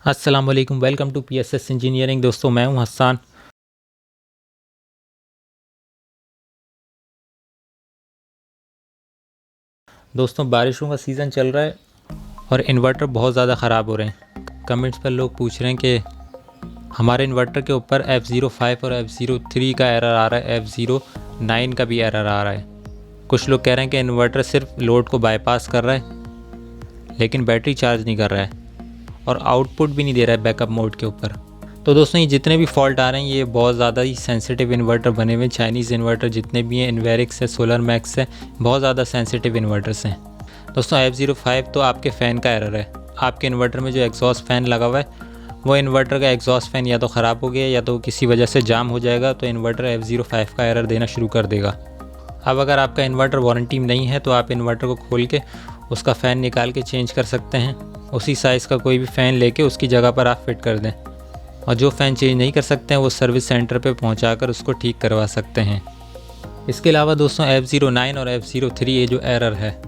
अस्सलाम वालेकुम, welcome to PSS engineering. दोस्तों मैं हूं हसन। दोस्तों बारिशों का सीज़न चल रहा है और इन्वर्टर बहुत ज़्यादा ख़राब हो रहे हैं। कमेंट्स पर लोग पूछ रहे हैं कि हमारे इन्वर्टर के ऊपर F05 और F03 का एरर आ रहा है, F09 का भी एरर आ रहा है। कुछ लोग कह रहे हैं कि इन्वर्टर सिर्फ लोड को बाईपास कर रहा है लेकिन बैटरी चार्ज नहीं कर रहा है और आउटपुट भी नहीं दे रहा है बैकअप मोड के ऊपर। तो दोस्तों ये जितने भी फॉल्ट आ रहे हैं ये बहुत ज़्यादा ही सेंसिटिव इन्वर्टर बने हुए हैं। चाइनीज़ इन्वर्टर जितने भी हैं, इन्वेरिक्स है, सोलर मैक्स है, बहुत ज़्यादा सेंसिटिव इन्वर्टर्स हैं। दोस्तों F05 तो आपके फ़ैन का एरर है। आपके इन्वर्टर में जो एग्जॉस्ट फ़ैन लगा हुआ है वो इन्वर्टर का एग्जॉस्ट फ़ैन या तो ख़राब हो गया या तो किसी वजह से जाम हो जाएगा, तो इन्वर्टर F05 का एरर देना शुरू कर देगा। अब अगर आपका इन्वर्टर वारंटी में नहीं है तो आप इन्वर्टर को खोल के उसका फ़ैन निकाल के चेंज कर सकते हैं। उसी साइज़ का कोई भी फ़ैन लेके उसकी जगह पर आप फिट कर दें, और जो फ़ैन चेंज नहीं कर सकते हैं वो सर्विस सेंटर पे पहुंचाकर उसको ठीक करवा सकते हैं। इसके अलावा दोस्तों F09 और F03 ये जो एरर है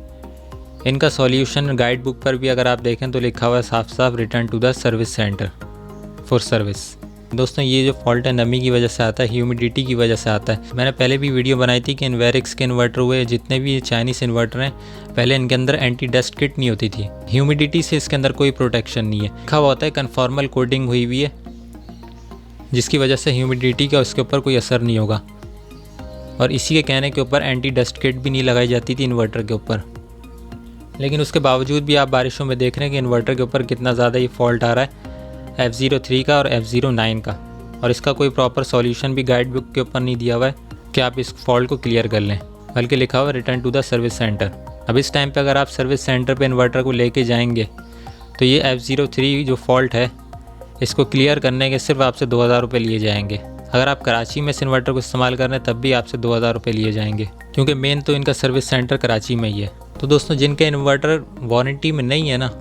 इनका सॉल्यूशन गाइड बुक पर भी अगर आप देखें तो लिखा हुआ है साफ साफ, return to the service centre for service. दोस्तों ये जो फॉल्ट है नमी की वजह से आता है, ह्यूमिडिटी की वजह से आता है। मैंने पहले भी वीडियो बनाई थी कि इन्वेरिक्स के इन्वर्टर हुए, जितने भी चाइनीज़ इन्वर्टर हैं, पहले इनके अंदर एंटी डस्ट किट नहीं होती थी। ह्यूमिडिटी से इसके अंदर कोई प्रोटेक्शन नहीं है। लिखा हुआ होता है कन्फॉर्मल कोटिंग हुई हुई है, जिसकी वजह से ह्यूमिडिटी का उसके ऊपर कोई असर नहीं होगा। और इसी के कहने के ऊपर एंटी डस्ट किट भी नहीं लगाई जाती थी इन्वर्टर के ऊपर। लेकिन उसके बावजूद भी आप बारिशों में देख रहे हैं कि इन्वर्टर के ऊपर कितना ज़्यादा ये फॉल्ट आ रहा है F03 का और F09 का, और इसका कोई प्रॉपर सॉल्यूशन भी गाइड बुक के ऊपर नहीं दिया हुआ है कि आप इस फॉल्ट को क्लियर कर लें, बल्कि लिखा हुआ है return to the service centre. अब इस टाइम पे अगर आप सर्विस सेंटर पे इन्वर्टर को लेके जाएंगे तो ये F03 जो फॉल्ट है इसको क्लियर करने के सिर्फ आपसे 2000 रुपये लिए जाएंगे। अगर आप कराची में इस इन्वर्टर को इस्तेमाल कर रहे हैं तब भी आपसे 2000 रुपये लिए जाएंगे, क्योंकि मेन तो इनका सर्विस सेंटर कराची में ही है। तो दोस्तों जिनके इन्वर्टर वारंटी में नहीं है ना,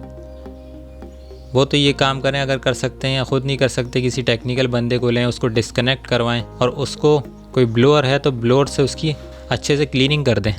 वो तो ये काम करें, अगर कर सकते हैं या ख़ुद नहीं कर सकते किसी टेक्निकल बंदे को लें, उसको डिस्कनेक्ट करवाएं और उसको कोई ब्लोअर है तो ब्लोअर से उसकी अच्छे से क्लीनिंग कर दें।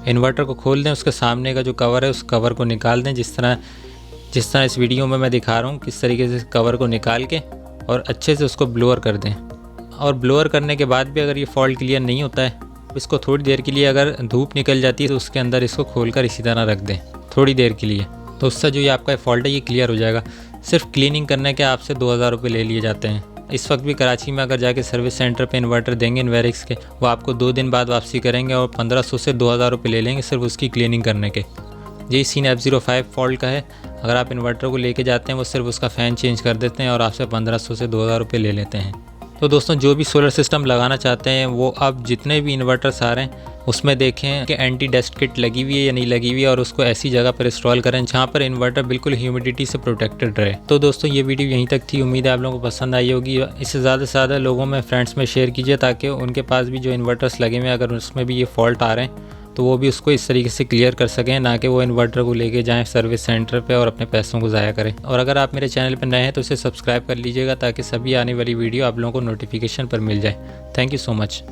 इन्वर्टर को खोल दें, उसके सामने का जो कवर है उस कवर को निकाल दें, जिस तरह इस वीडियो में मैं दिखा रहा हूँ, किस तरीके से कवर को निकाल के और अच्छे से उसको ब्लोअर कर दें। और ब्लोअर करने के बाद भी अगर ये फॉल्ट क्लियर नहीं होता है, इसको थोड़ी देर के लिए अगर धूप निकल जाती है तो उसके अंदर इसको खोलकर इसी तरह रख दें थोड़ी देर के लिए, तो उससे जो ये आपका फॉल्ट है ये क्लियर हो जाएगा। सिर्फ क्लीनिंग करने के आपसे 2000 रुपये ले लिए जाते हैं। इस वक्त भी कराची में अगर जाके सर्विस सेंटर पे इन्वर्टर देंगे इन्वेरिक्स के, वो आपको 2 दिन बाद वापसी करेंगे और 1500 से 2000 रुपये ले लेंगे सिर्फ उसकी क्लीनिंग करने के। यही सीन F05 फॉल्ट का है। अगर आप इन्वर्टर को लेके जाते हैं वो सिर्फ उसका फ़ैन चेंज कर देते हैं और आपसे 1500 से 2000 रुपये ले लेते हैं। तो दोस्तों जो भी सोलर सिस्टम लगाना चाहते हैं वो अब जितने भी इन्वर्टर्स आ रहे हैं उसमें देखें कि एंटी डस्ट किट लगी हुई है या नहीं लगी हुई है, और उसको ऐसी जगह पर इंस्टॉल करें जहाँ पर इन्वर्टर बिल्कुल ह्यूमिडिटी से प्रोटेक्टेड रहे। तो दोस्तों ये वीडियो यहीं तक थी, उम्मीद है आप लोगों को पसंद आई होगी। इससे ज़्यादा से ज़्यादा लोगों में, फ्रेंड्स में शेयर कीजिए ताकि उनके पास भी जो इन्वर्टर्स लगे हुए हैं अगर उसमें भी ये फॉल्ट आ रहे हैं तो वो भी उसको इस तरीके से क्लियर कर सकें, ना कि वो इन्वर्टर को लेके जाएं सर्विस सेंटर पे और अपने पैसों को ज़ाया करें। और अगर आप मेरे चैनल पर नए हैं तो इसे सब्सक्राइब कर लीजिएगा ताकि सभी आने वाली वीडियो आप लोगों को नोटिफिकेशन पर मिल जाए। Thank you so much.